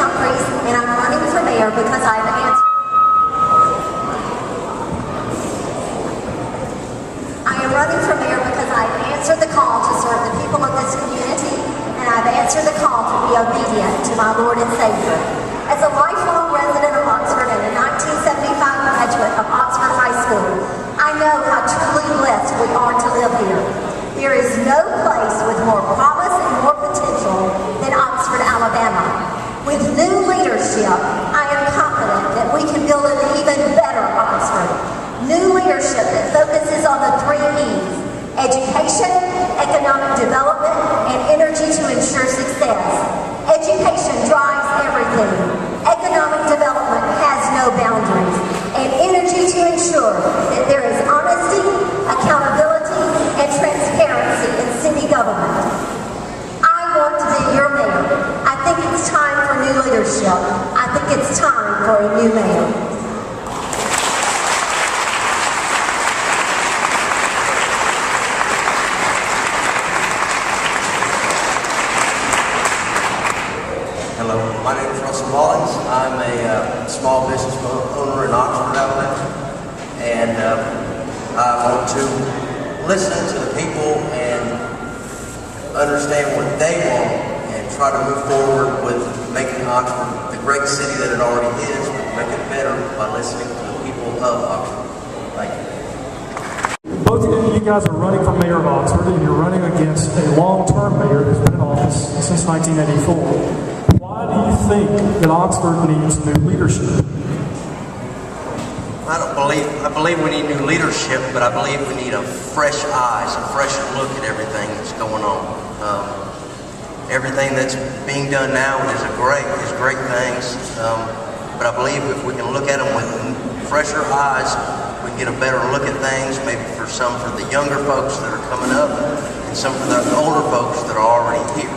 Humphries, and I'm running for mayor because I've answered. I am running for mayor because I've answered the call to serve the people of this community, and I've answered the call to be obedient to my Lord and Savior. As a lifelong resident of Oxford and a 1975 graduate of Oxford High School, I know how truly blessed we are to live here. There is no place with more promise and more potential than Oxford, Alabama. With new leadership, I am confident that we can build an even better Oxford. New leadership that focuses on the 3 E's: education, economic development, and energy to ensure success. Education drives everything. Economic development has no boundaries. And energy to ensure that there is honesty, accountability, and transparency in city government. I want to be your mayor. I think it's time for new leadership. I think it's time for a new mayor. Hello, my name is Mullins. I'm a small business owner in Oxford, Alabama, and I want to listen to the people and understand what they want and try to move forward with making Oxford the great city that it already is, but make it better by listening to the people of Oxford. Thank you. Both of you guys are running for mayor of Oxford, and you're running against a long-term mayor who's been in office since 1984. Why do you think that Oxford needs new leadership? I believe we need new leadership, but I believe we need a fresh eyes, a fresh look at everything that's going on. Everything that's being done now is great things, but I believe if we can look at them with fresher eyes, we can get a better look at things, maybe for the younger folks that are coming up, and some for the older folks that are already here.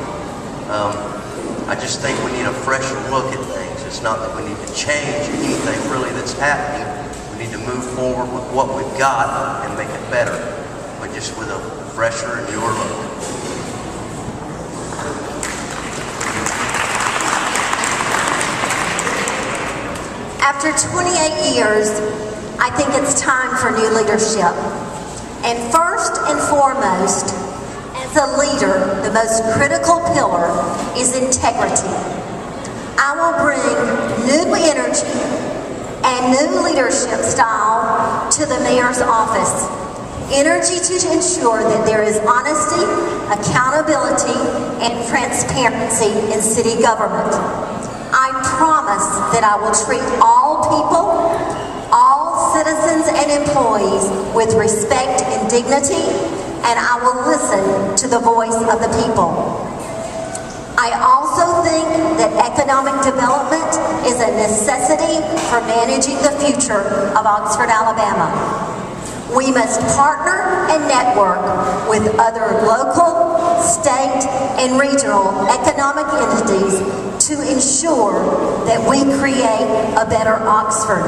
I just think we need a fresh look at things. It's not that we need to change anything really that's happening. We need to move forward with what we've got and make it better, but just with a fresher and newer look. After 28 years, I think it's time for new leadership. And first and foremost, as a leader, the most critical pillar is integrity. I will bring new energy and new leadership style to the mayor's office. Energy to ensure that there is honesty, accountability, and transparency in city government. I promise that I will treat all people, all citizens and employees with respect and dignity, and I will listen to the voice of the people. I also think that economic development is a necessity for managing the future of Oxford, Alabama. We must partner and network with other local, state, and regional economic entities to ensure that we create a better Oxford.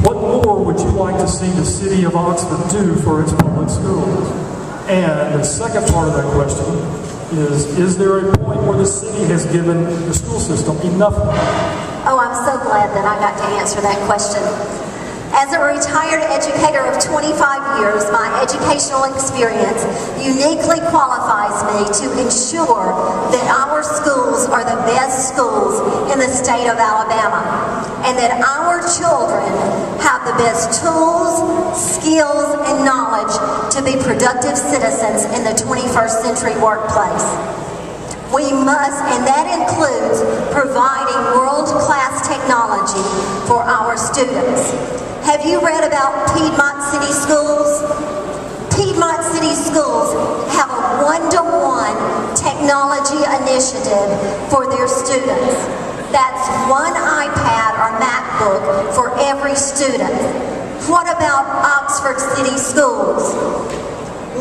What more would you like to see the city of Oxford do for its public schools? And the second part of that question is there a point where the city has given the school system enough money? Oh, I'm so glad that I got to answer that question. As a retired educator of 25 years, my educational experience uniquely qualifies me to ensure that our schools are the best schools in the state of Alabama, and that our children have the best tools, skills, and knowledge to be productive citizens in the 21st century workplace. We must, and that includes providing world-class technology for our students. Have you read about Piedmont City Schools? Piedmont City Schools have a one-to-one technology initiative for their students. That's one iPad or MacBook for every student. What about Oxford City Schools?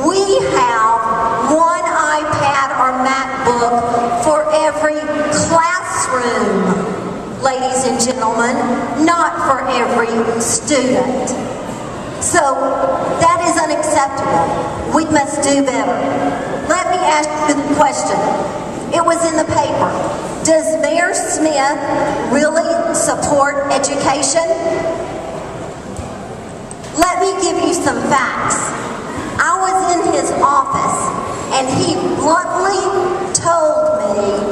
We have one iPad or MacBook for every classroom, ladies and gentlemen, not for every student. So that is unacceptable. We must do better. Let me ask you the question. It was in the paper. Does Mayor Smith really support education? Let me give you some facts. I was in his office and he bluntly told me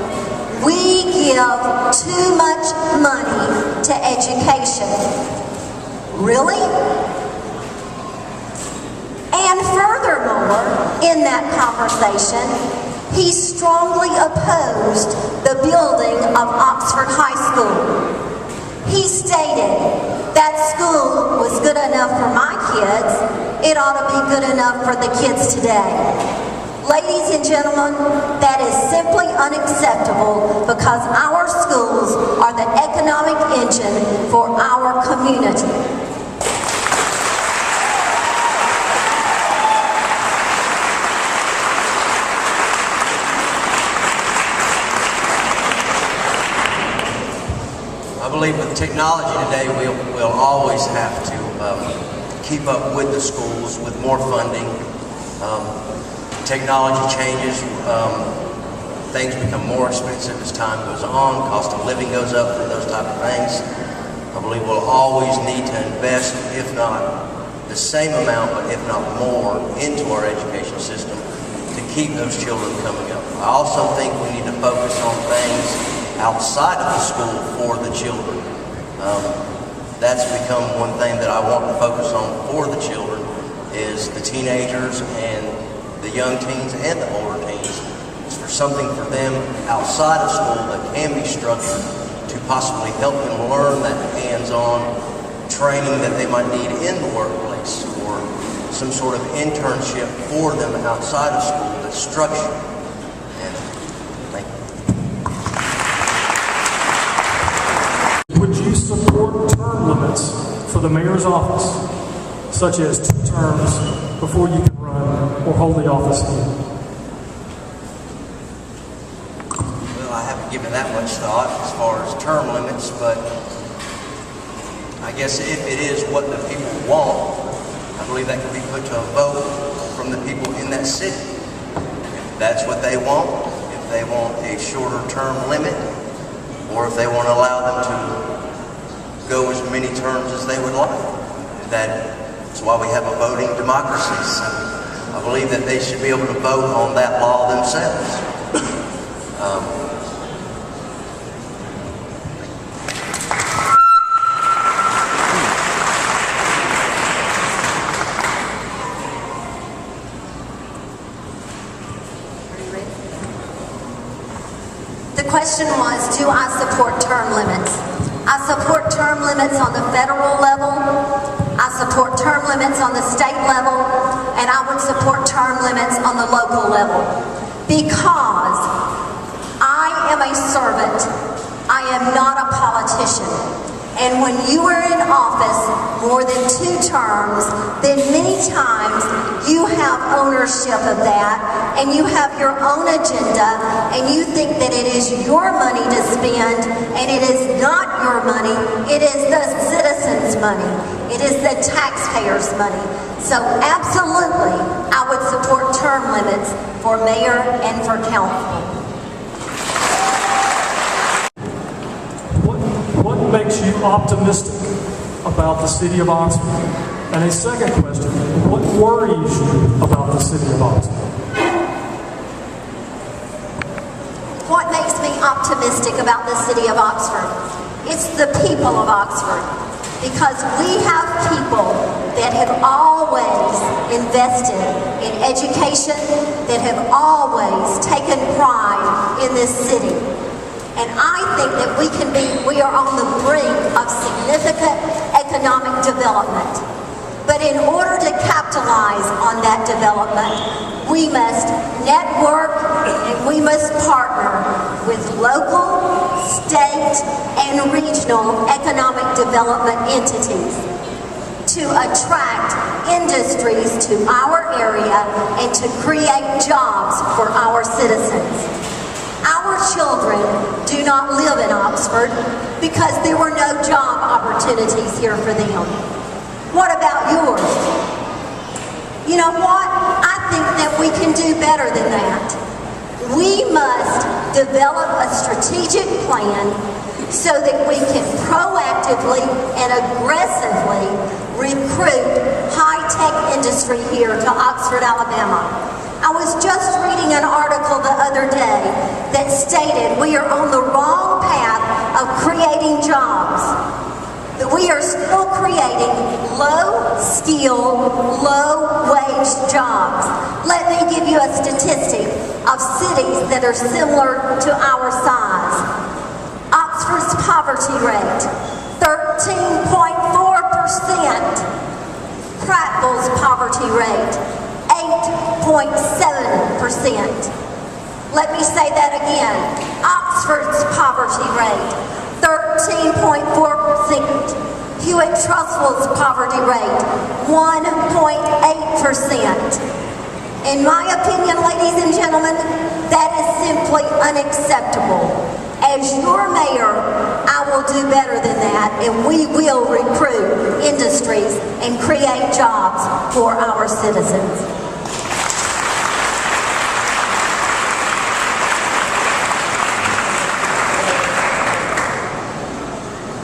we give too much money to education. Really? And furthermore, in that conversation, he strongly opposed the building of Oxford High School. He stated that school was good enough for my kids, it ought to be good enough for the kids today. Ladies and gentlemen, that is simply unacceptable because our schools are the economic engine for our community. I believe with technology today, we'll always have to keep up with the schools with more funding. Technology changes, things become more expensive as time goes on, cost of living goes up, and those type of things. I believe we'll always need to invest, if not the same amount, but if not more, into our education system to keep those children coming up. I also think we need to focus on things outside of the school for the children. That's become one thing that I want to focus on for the children is the teenagers and the young teens and the older teens. It's for something for them outside of school that can be structured to possibly help them learn that hands-on training that they might need in the workplace or some sort of internship for them outside of school that's structured. And thank you. Would you support term limits for the mayor's office, such as 2 terms before you can run or hold the office again? Well, I haven't given that much thought as far as term limits, but I guess if it is what the people want, I believe that can be put to a vote from the people in that city. If that's what they want, if they want a shorter term limit, or if they want to allow them to go as many terms as they would like. That's why we have a voting democracy. So I believe that they should be able to vote on that law themselves. The question was, do I support term limits? I support term limits on the federal level, I support term limits on the state level, and I would support term limits on the local level. Because I am a servant, I am not a politician. And when you are in office more than 2 terms, then many times you have ownership of that and you have your own agenda and you think that it is your money to spend, and it is not your money, it is the citizens' money. It is the taxpayers' money. So absolutely, I would support term limits for mayor and for council. What makes you optimistic about the city of Oxford? And a second question, what worries you about the city of Oxford? What makes me optimistic about the city of Oxford? It's the people of Oxford. Because we have people that have always invested in education, that have always taken pride in this city. And I think that we are on the brink of significant economic development. But in order to capitalize on that development, we must network and we must partner with local, state, and regional economic development entities to attract industries to our area and to create jobs for our citizens. Our children do not live in Oxford because there were no job opportunities here for them. What about yours? You know what? I think that we can do better than that. We must develop a strategic plan so that we can proactively and aggressively recruit high-tech industry here to Oxford, Alabama. I was just reading an article the other day that stated we are on the wrong path of creating jobs. That we are still creating low-skilled, low-wage jobs. Let me give you a statistic of cities that are similar to our size. Oxford's poverty rate, 13.4%. Prattville's poverty rate, 8.7%. Let me say that again. Oxford's poverty rate, 13.4%. Hewitt-Trussville's poverty rate, 1.8%. In my opinion, ladies and gentlemen, that is simply unacceptable. As your mayor, I will do better than that, and we will recruit industries and create jobs for our citizens.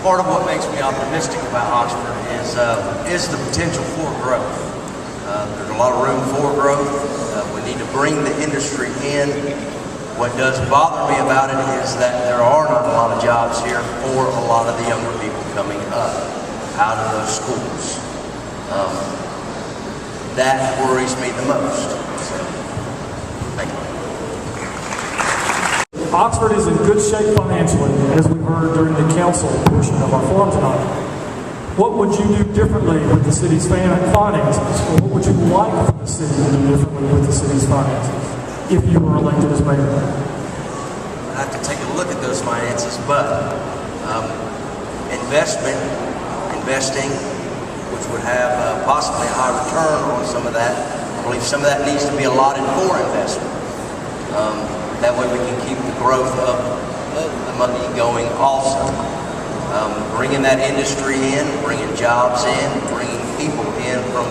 Part of what makes me optimistic about Oxford is the potential for growth. There's a lot of room for growth. We need to bring the industry in. What does bother me about it is that there are not a lot of jobs here for a lot of the younger people coming up out of those schools. That worries me the most. So, thank you. Oxford is in good shape financially, as we heard during the council portion of our forum tonight. What would you do differently with the city's finances? Or what would you like for the city to do differently with the city's finances if you were elected as mayor? I have to take a look at those finances, but investing, which would have possibly a high return on some of that. I believe some of that needs to be allotted for investment. That way we can keep the growth of the money going also. Bringing that industry in, bringing jobs in, bringing people in from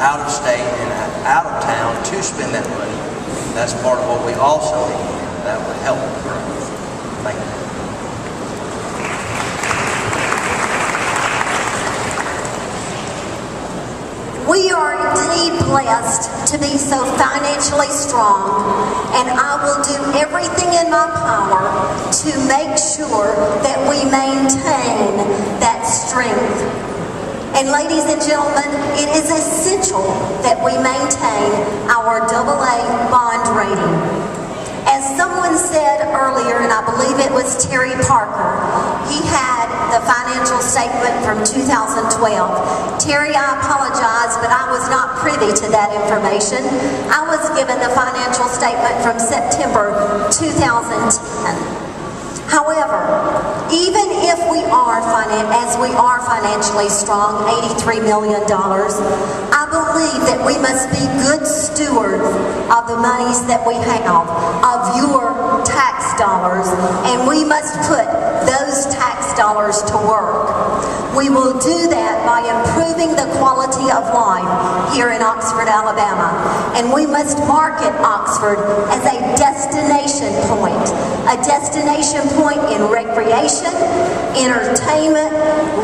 out of state and out of town to spend that money. That's part of what we also need. That would help the growth. Thank you. We are indeed blessed to be so financially strong, and I will do everything in my power to make sure that we maintain that strength. And ladies and gentlemen, it is essential that we maintain our AA bond rating. As someone said earlier, and I believe it was Terry Parker, he had the financial statement from 2012. Terry, I apologize, but I was not privy to that information. I was given the financial statement from September 2010. However, even if we are financially strong, $83 million, I believe that we must be good stewards of the monies that we have, of your tax dollars, and we must put those tax dollars to work. We will do that by improving the quality of life here in Oxford, Alabama, and we must market Oxford as a destination point in recreation, entertainment,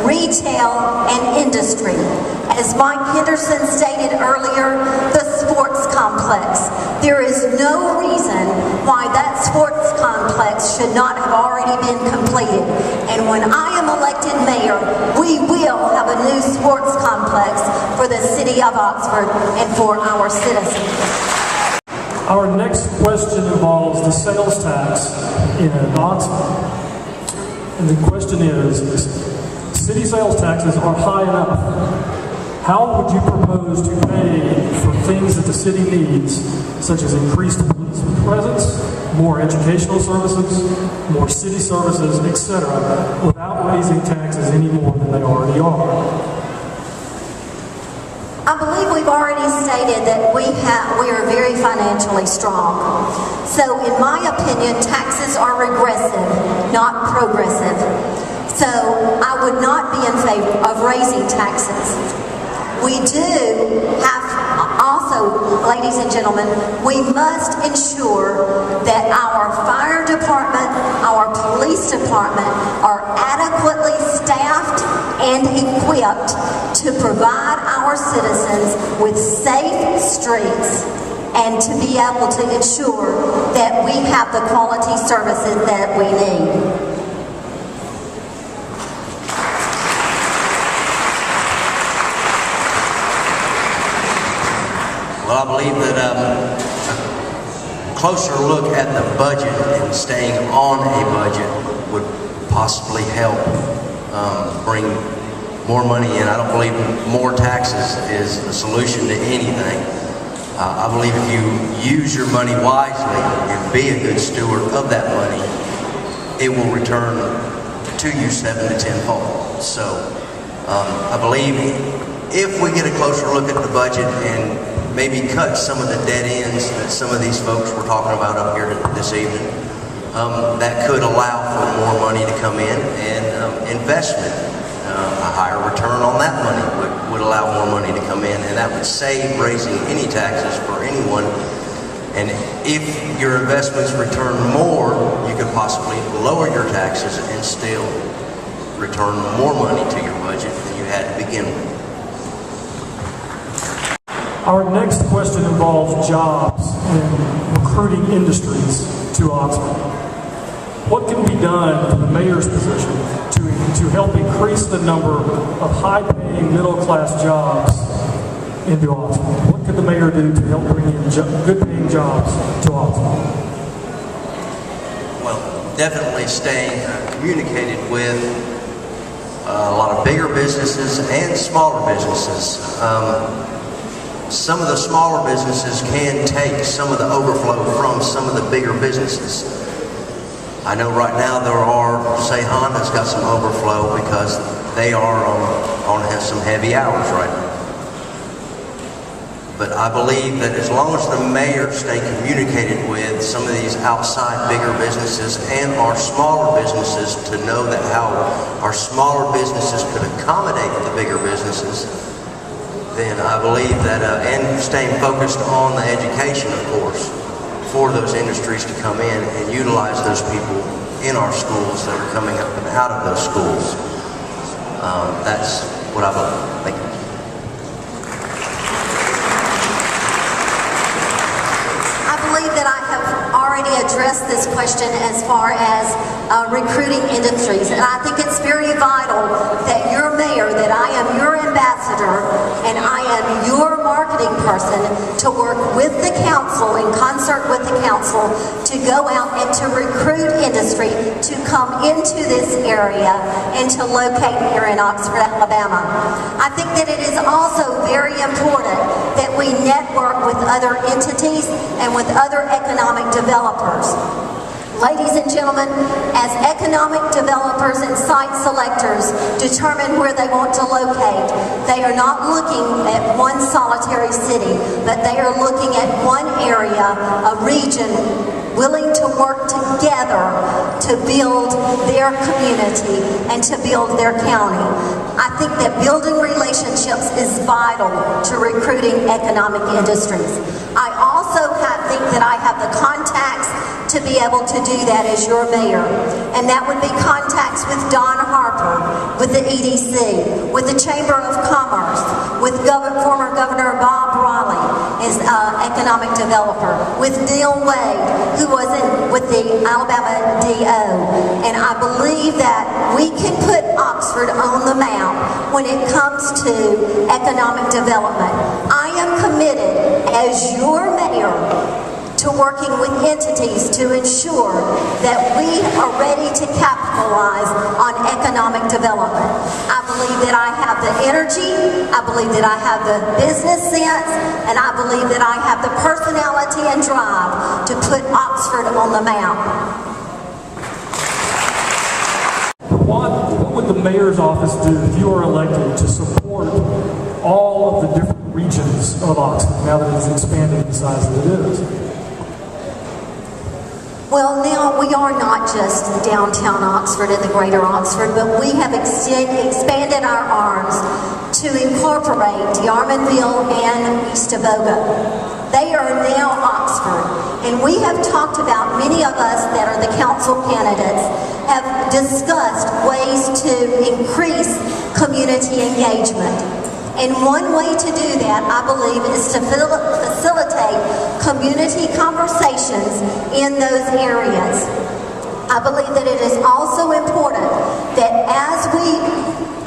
retail, and industry. As Mike Henderson stated earlier, the sports complex. There is no reason why that sports complex should not have already been completed. And when I am elected mayor, we will have a new sports complex for the city of Oxford and for our citizens. Our next question involves the sales tax in Oxford. And the question is, city sales taxes are high enough. How would you propose to pay for things that the city needs, such as increased police presence, more educational services, more city services, etc., without raising taxes any more than they already are? I believe we've already stated that we are very financially strong. So in my opinion, taxes are regressive, not progressive. So I would not be in favor of raising taxes. We do have also, ladies and gentlemen, we must ensure that our fire department, our police department are adequately staffed and equipped to provide our citizens with safe streets and to be able to ensure that we have the quality services that we need. Well, I believe that a closer look at the budget and staying on a budget would possibly help bring more money in. I don't believe more taxes is the solution to anything. I believe if you use your money wisely and be a good steward of that money, it will return to you 7 to 10-fold. So I believe if we get a closer look at the budget and maybe cut some of the dead ends that some of these folks were talking about up here this evening, that could allow for more money to come in, and investment, a higher return on that money would allow more money to come in, and that would save raising any taxes for anyone. And if your investments return more, you could possibly lower your taxes and still return more money to your budget than you had to begin with. Our next question involves jobs and recruiting industries to Oxford. What can be done from the mayor's position to help increase the number of high-paying middle-class jobs into Oxford? What could the mayor do to help bring in good-paying jobs to Oxford? Well, definitely staying communicated with a lot of bigger businesses and smaller businesses. Some of the smaller businesses can take some of the overflow from some of the bigger businesses. I know right now there are, say Honda's got some overflow because they are on some heavy hours right now. But I believe that as long as the mayor stay communicated with some of these outside bigger businesses and our smaller businesses to know that how our smaller businesses could accommodate the bigger businesses, then I believe that, and staying focused on the education, of course, for those industries to come in and utilize those people in our schools that are coming up and out of those schools. That's what I believe. Thank you. I believe that I have already addressed this question as far as recruiting industries, and I think it's very vital that your mayor, that I am your ambassador, and I am your marketing person to work with the council, in concert with the council, to go out and to recruit industry to come into this area and to locate here in Oxford, Alabama. I think that it is also very important that we network with other entities and with other economic developers. Ladies and gentlemen, as economic developers and site selectors determine where they want to locate, they are not looking at one solitary city, but they are looking at one area, a region, willing to work together to build their community and to build their county. I think that building relationships is vital to recruiting economic industries. I also think that I have the contacts to be able to do that as your mayor. And that would be contacts with Don Harper, with the EDC, with the Chamber of Commerce, with former Governor Bob Raleigh as economic developer, with Neil Wade, who was with the Alabama DO. And I believe that we can put Oxford on the map when it comes to economic development. I am committed as your mayor to working with entities to ensure that we are ready to capitalize on economic development. I believe that I have the energy, I believe that I have the business sense, and I believe that I have the personality and drive to put Oxford on the map. What would the mayor's office do if you are elected to support all of the different regions of Oxford now that it's expanded the size that it is? Well, now we are not just downtown Oxford and the greater Oxford, but we have expanded our arms to incorporate Yarmanville and East Avoga. They are now Oxford, and we have talked about, many of us that are the council candidates have discussed ways to increase community engagement. And one way to do that, I believe, is to facilitate community conversations in those areas. I believe that it is also important that as we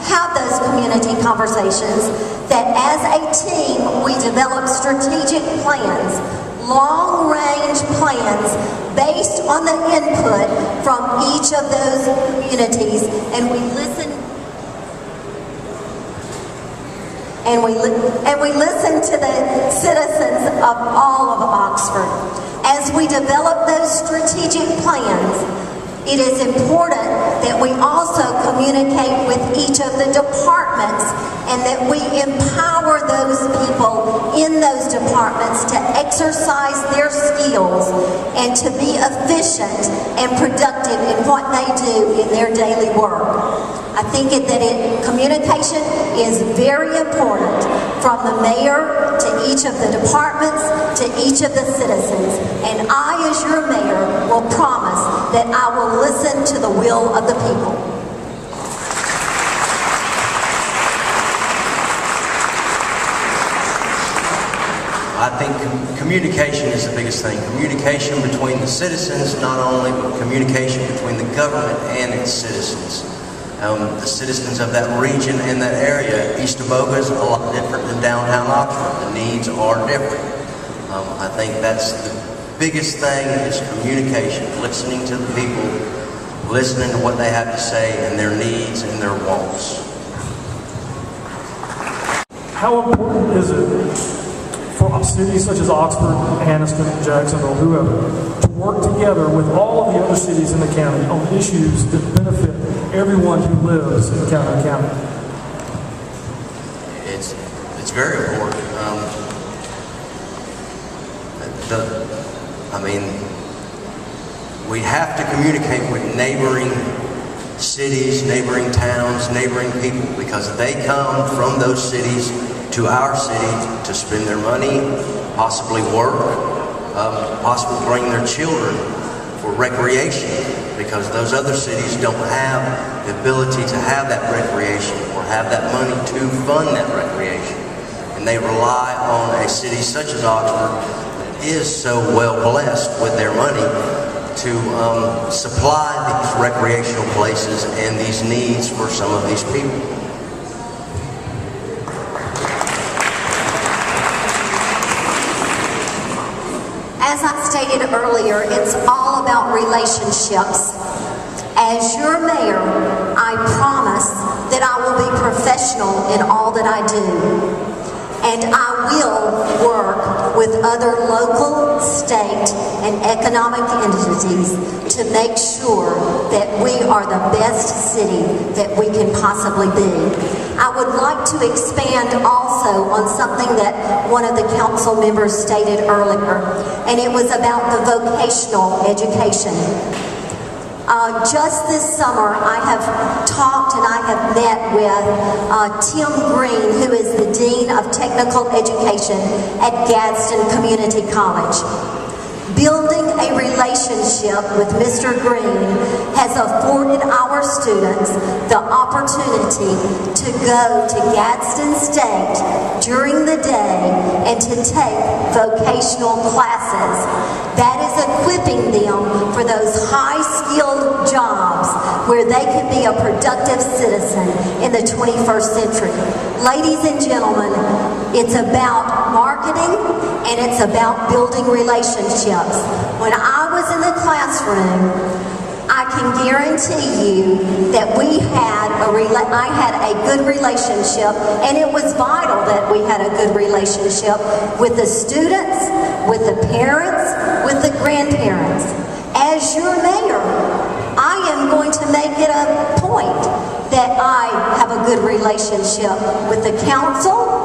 have those community conversations, that as a team we develop strategic plans, long-range plans based on the input from each of those communities, and we listen to the citizens of all of Oxford. As we develop those strategic plans, it is important that we also communicate with each of the departments and that we empower those people in those departments to exercise their skills and to be efficient and productive in what they do in their daily work. I think communication is very important, from the mayor to each of the departments to each of the citizens. And I, as your mayor, will promise that I will listen to the will of the people. I think communication is the biggest thing. Communication between the citizens, not only, but communication between the government and its citizens. The citizens of that region and that area, East Avoga is a lot different than downtown Oxford. The needs are different. I think that's the biggest thing is communication, listening to the people, listening to what they have to say and their needs and their wants. How important is it for cities such as Oxford, Anniston, Jacksonville, whoever, to work together with all of the other cities in the county on issues that benefit everyone who lives in county? It's very important. We have to communicate with neighboring cities, neighboring towns, neighboring people, because they come from those cities to our city to spend their money, possibly work, possibly bring their children for recreation, because those other cities don't have the ability to have that recreation or have that money to fund that recreation. And they rely on a city such as Oxford that is so well blessed with their money to supply these recreational places and these needs for some of these people. As I stated earlier, it's all about relationships. As your mayor, I promise that I will be professional in all that I do. And I will work with other local, state, and economic entities to make sure that we are the best city that we can possibly be. I would like to expand also on something that one of the council members stated earlier, and it was about the vocational education. Just this summer, I have talked and I have met with Tim Green, who is the Dean of Technical Education at Gadsden Community College. Building a relationship with Mr. Green has afforded our students the opportunity to go to Gadsden State during the day and to take vocational classes. That is equipping them for those high-skilled jobs where they can be a productive citizen in the 21st century. Ladies and gentlemen, it's about marketing and it's about building relationships. When I was in the classroom, I can guarantee you that I had a good relationship, and it was vital that we had a good relationship with the students, with the parents, with the grandparents. As your mayor, I am going to make it a point that I have a good relationship with the council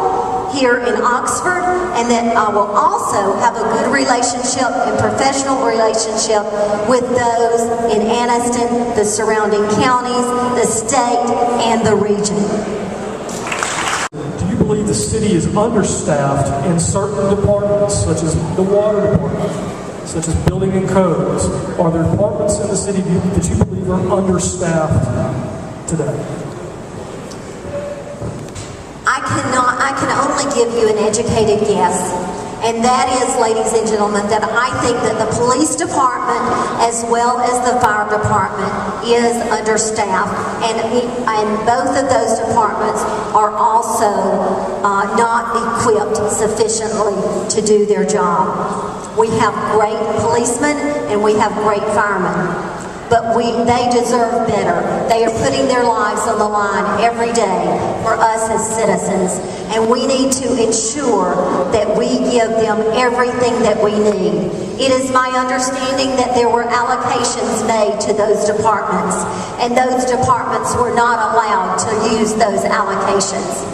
here in Oxford, and that I will also have a good relationship and professional relationship with those in Anniston, the surrounding counties, the state, and the region. the city is understaffed in certain departments, such as the water department, such as building and codes? Are there departments in the city that you believe are understaffed today? I can only give you an educated guess. And that is, ladies and gentlemen, that I think that the police department as well as the fire department is understaffed. And both of those departments are also not equipped sufficiently to do their job. We have great policemen and we have great firemen. But they deserve better. They are putting their lives on the line every day for us as citizens. And we need to ensure that we give them everything that we need. It is my understanding that there were allocations made to those departments, and those departments were not allowed to use those allocations.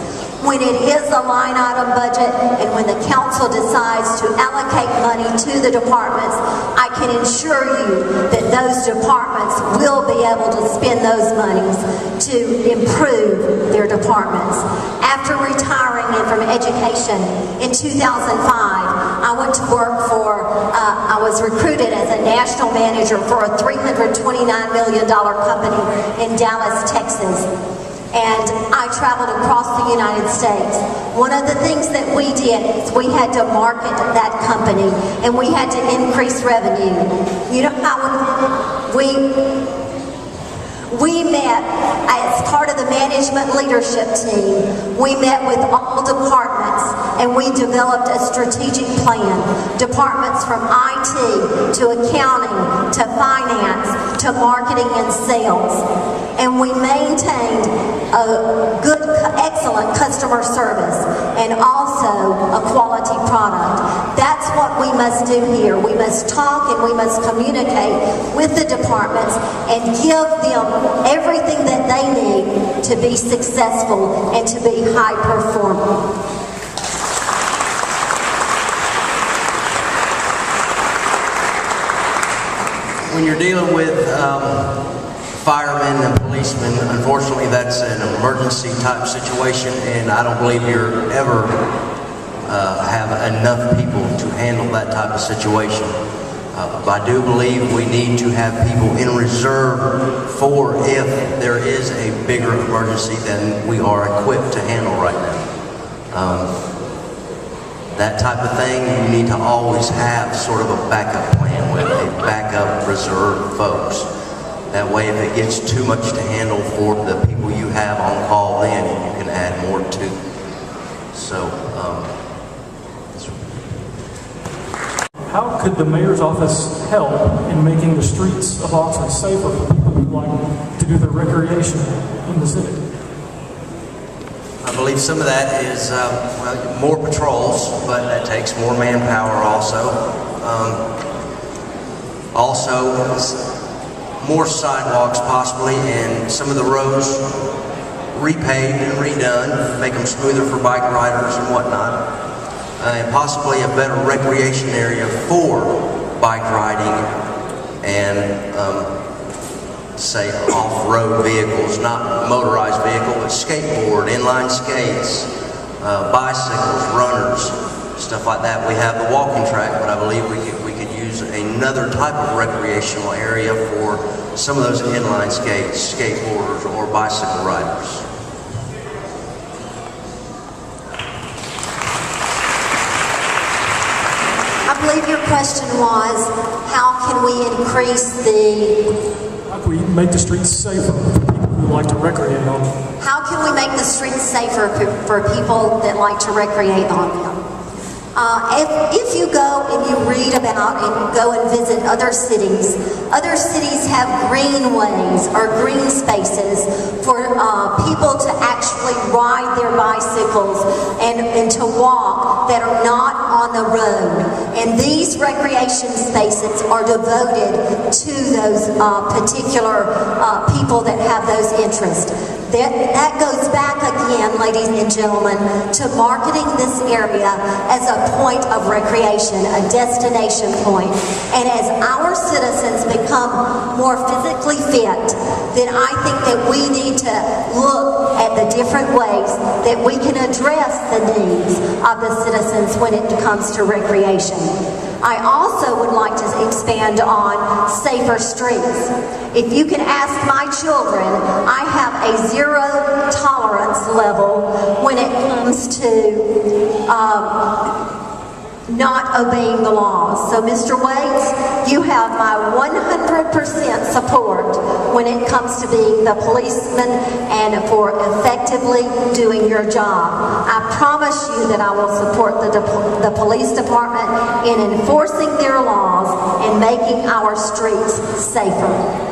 When it is a line item budget and when the council decides to allocate money to the departments, I can assure you that those departments will be able to spend those monies to improve their departments. After retiring from education in 2005, I went to work I was recruited as a national manager for a $329 million company in Dallas, Texas. And I traveled across the United States. One of the things that we did is we had to market that company and we had to increase revenue. You know how we met as part of the management leadership team. We met with all departments and we developed a strategic plan. Departments from IT to accounting to finance to marketing and sales. And we maintained a good, excellent customer service and also a quality product. That's what we must do here. We must talk and we must communicate with the departments and give them everything that they need to be successful and to be high performing. When you're dealing with firemen and policemen, unfortunately that's an emergency type situation, and I don't believe you're ever have enough people to handle that type of situation. But I do believe we need to have people in reserve for if there is a bigger emergency than we are equipped to handle right now. That type of thing, you need to always have sort of a backup plan with a backup reserve folks. That way, if it gets too much to handle for the people you have on call, then you can add more to. So, how could the mayor's office help in making the streets of Oxford safer for people who like to do their recreation in the city? I believe some of that is more patrols, but that takes more manpower also. More sidewalks possibly, and some of the roads repaved and redone, make them smoother for bike riders and whatnot. And possibly a better recreation area for bike riding and say off-road vehicles, not motorized vehicle, but skateboard, inline skates, bicycles, runners, stuff like that. We have the walking track, but I believe we could use another type of recreational area for some of those inline skates, skateboarders, or bicycle riders. I believe your question was, how can we increase How can we make the streets safer for people who like to recreate on them? How can we make the streets safer for people that like to recreate on them? If you go and you read about and you go and visit other cities have greenways or green spaces for people to actually ride their bicycles and to walk that are not on the road. And these recreation spaces are devoted to those particular people that have those interests. That goes back again, ladies and gentlemen, to marketing this area as a point of recreation, a destination point. And as our citizens become more physically fit, then I think that we need to look at the different ways that we can address the needs of the citizens when it comes to recreation. I also would like to expand on safer streets. If you can ask my children, I have a zero tolerance level when it comes to not obeying the laws. So Mr. Waits, you have my 100% support when it comes to being the policeman and for effectively doing your job. I promise you that I will support the police department in enforcing their laws and making our streets safer.